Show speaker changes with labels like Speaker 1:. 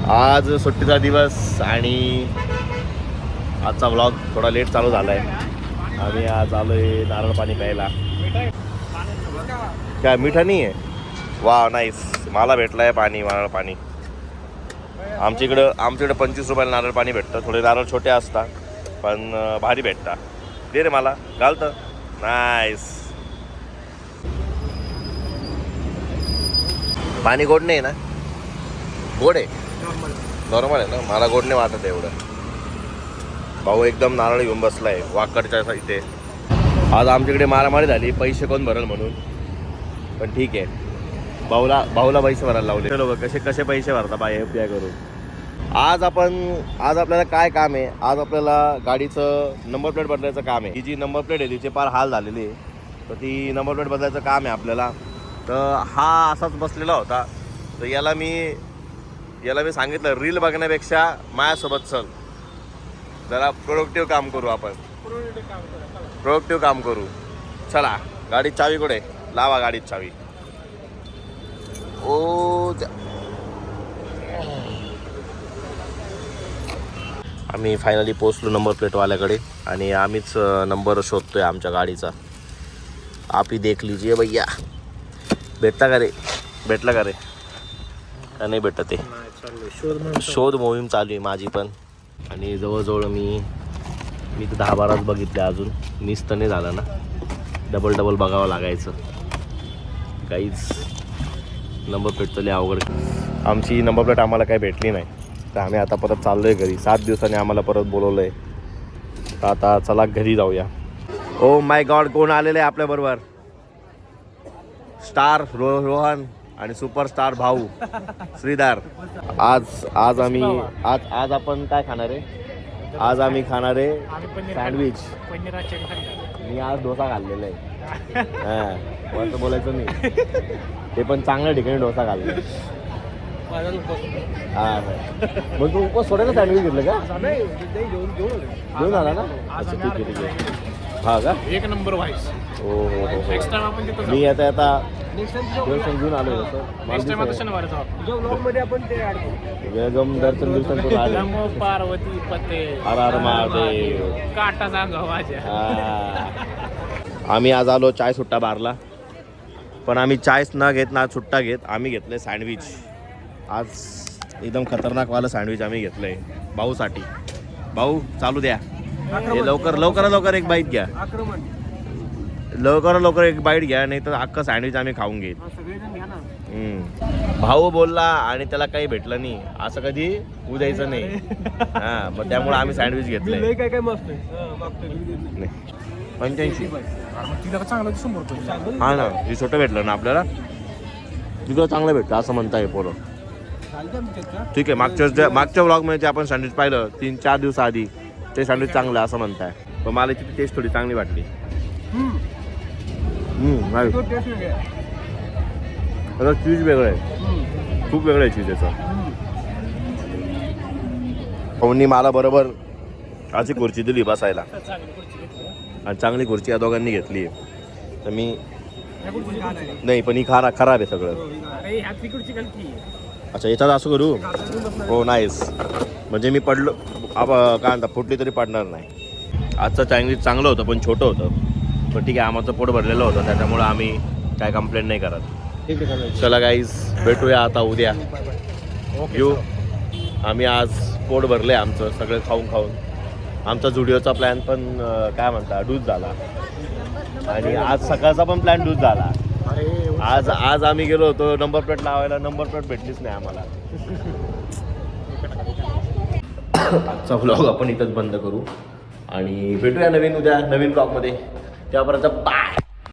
Speaker 1: आज सुट्टीचा दिवस आणि आजचा व्लॉग थोडा लेट चालू झाला आहे. आम्ही आज आलो आहे नारळ पाणी प्यायला. काय मिठा नाही आहे? वा नाईस. मला भेटलं आहे पाणी, नारळ पाणी. आमच्याकडं 25 रुपयाला नारळ पाणी भेटतं. थोडे नारळ छोटे असतात पण भारी भेटतात. दे रे मला, घालतं. नाईस. पाणी गोड नाही ना? गोड आहे, नॉर्मल आहे ना. मला गोड नाही वाटत एवढं. भाऊ एकदम नारळ घेऊन बसलाय वाकडच्या इथे. आज आमच्याकडे मारामारी झाली पैसे कोण भरल म्हणून, पण ठीक आहे. भाऊला पैसे भरायला लावले. लोक कसे पैसे भरता बाय UPI करून. आज आपल्याला काय काम आहे? आज आपल्याला गाडीचं नंबर प्लेट बदलायचं काम आहे. ही जी नंबर प्लेट आहे तिचे फार हाल झालेली आहे, तर ती नंबर प्लेट बदलायचं काम आहे आपल्याला. तर हा असाच बसलेला होता. तर याला मी सांगितलं रील बघण्यापेक्षा माझ्यासोबत चल, जरा प्रोडक्टिव्ह काम करू. आपण प्रोडक्टिव्ह काम करू. चला. गाडीत चावी कुठे? लावा गाडीत चावी. आम्ही फायनली पोचलो नंबर प्लेटवाल्याकडे आणि आम्हीच नंबर शोधतोय आमच्या गाडीचा. आप ही देख लीजिए भैया. भेटला का रे? का नाही भेटत ते? शोध मोहीम चालू आहे माझी पण. आणि जवळजवळ मी तर 10-12 बघितले, अजून मिस तर नाही झालं ना. डबल बघावं लागायचं. काहीच नंबर प्लेट तर लय अवघड. आमची नंबर प्लेट आम्हाला काही भेटली नाही, तर आम्ही आता परत चाललो आहे घरी. 7 दिवसांनी आम्हाला परत बोलवलं आहे, तर आता चला घरी जाऊया. ओ माय गॉड, कोण आलेलं आहे आपल्याबरोबर? स्टार रोहन आणि सुपरस्टार भाऊ श्रीधर. आज आपण काय खाणार आहे? आज आम्ही खाणार आहे सँडविच. मी आज डोसा खाल्लेला आहे. हां, असं बोलायचं नाही. ते पण चांगल्या ठिकाणी डोसा खाल्ला. हां, मग तू उपवास सोडायला सँडविच घेतलं का? घेऊन आला ना? अच्छा, ठीक आहे. हा का?
Speaker 2: एक नंबर व्हाईस.
Speaker 1: हो. मी आता घेऊन आलो होतो. वेगम दर्शन दिवसांतून आले.
Speaker 2: पार्वती पते
Speaker 1: हर हर महादेव.
Speaker 2: काटाचा गव्हाच्या.
Speaker 1: आम्ही आज आलो चाय सुट्टा बारला, पण आम्ही चायच न घेत ना सुट्टा घेत. आम्ही घेतलंय सँडविच. आज एकदम खतरनाकवालं सँडविच आम्ही घेतलंय भाऊसाठी. भाऊ चालू द्या. लवकर एक बाईट घ्या. लवकर एक बाईट घ्या, नाही तर अख्खं सँडविच आम्ही खाऊन घेईन. भाऊ बोलला आणि त्याला काही भेटलं नाही असं कधी होऊ द्यायचं नाही. हां, मग त्यामुळे आम्ही सँडविच घेतलंय.
Speaker 2: काय मस्त
Speaker 1: 85.
Speaker 2: चांगलं
Speaker 1: हा ना, हे छोटं भेटलं ना आपल्याला. तिथं चांगलं भेटतं असं म्हणताय पोरं. ठीक आहे. मागच्या व्लॉगमध्ये आपण सँडविच पाहिलं 3-4 दिवस आधी, ते सँडविच चांगलं असं म्हणताय. पण मला तिथे टेस्ट थोडी चांगली वाटली. चीज वेगळं आहे, खूप वेगळं आहे चीज याचं. भाऊंनी मला बरोबर अशी खुर्ची दिली बसायला, आणि चांगली खुर्ची या दोघांनी घेतली आहे. तर मी नाही, पण ही खराब आहे सगळं. अच्छा, याच्यात असं करू? हो, नाईस. म्हणजे मी पडलो काय म्हणता, फुटली तरी पडणार नाही. आजचं सँडविच चांगलं होतं पण छोटं होतं. पण ठीक आहे, आमचं पोट भरलेलं होतं, त्याच्यामुळं आम्ही काय कंप्लेंट नाही करत. चला गाईज, भेटूया आता उद्या. येऊ. आम्ही आज पोट भरले आमचं सगळं खाऊन. आमचा जुडिओचा प्लॅन पण काय म्हणता डूज झाला, आणि आज सकाळचा पण प्लॅन डूज झाला. आज आम्ही गेलो होतो नंबर प्लेट लावायला, नंबर प्लेट भेटलीच नाही आम्हाला. आजचा व्लॉग आपण इथंच बंद करू आणि भेटूया उद्या नवीन ब्लॉगमध्ये. त्यापर्यंत बाय.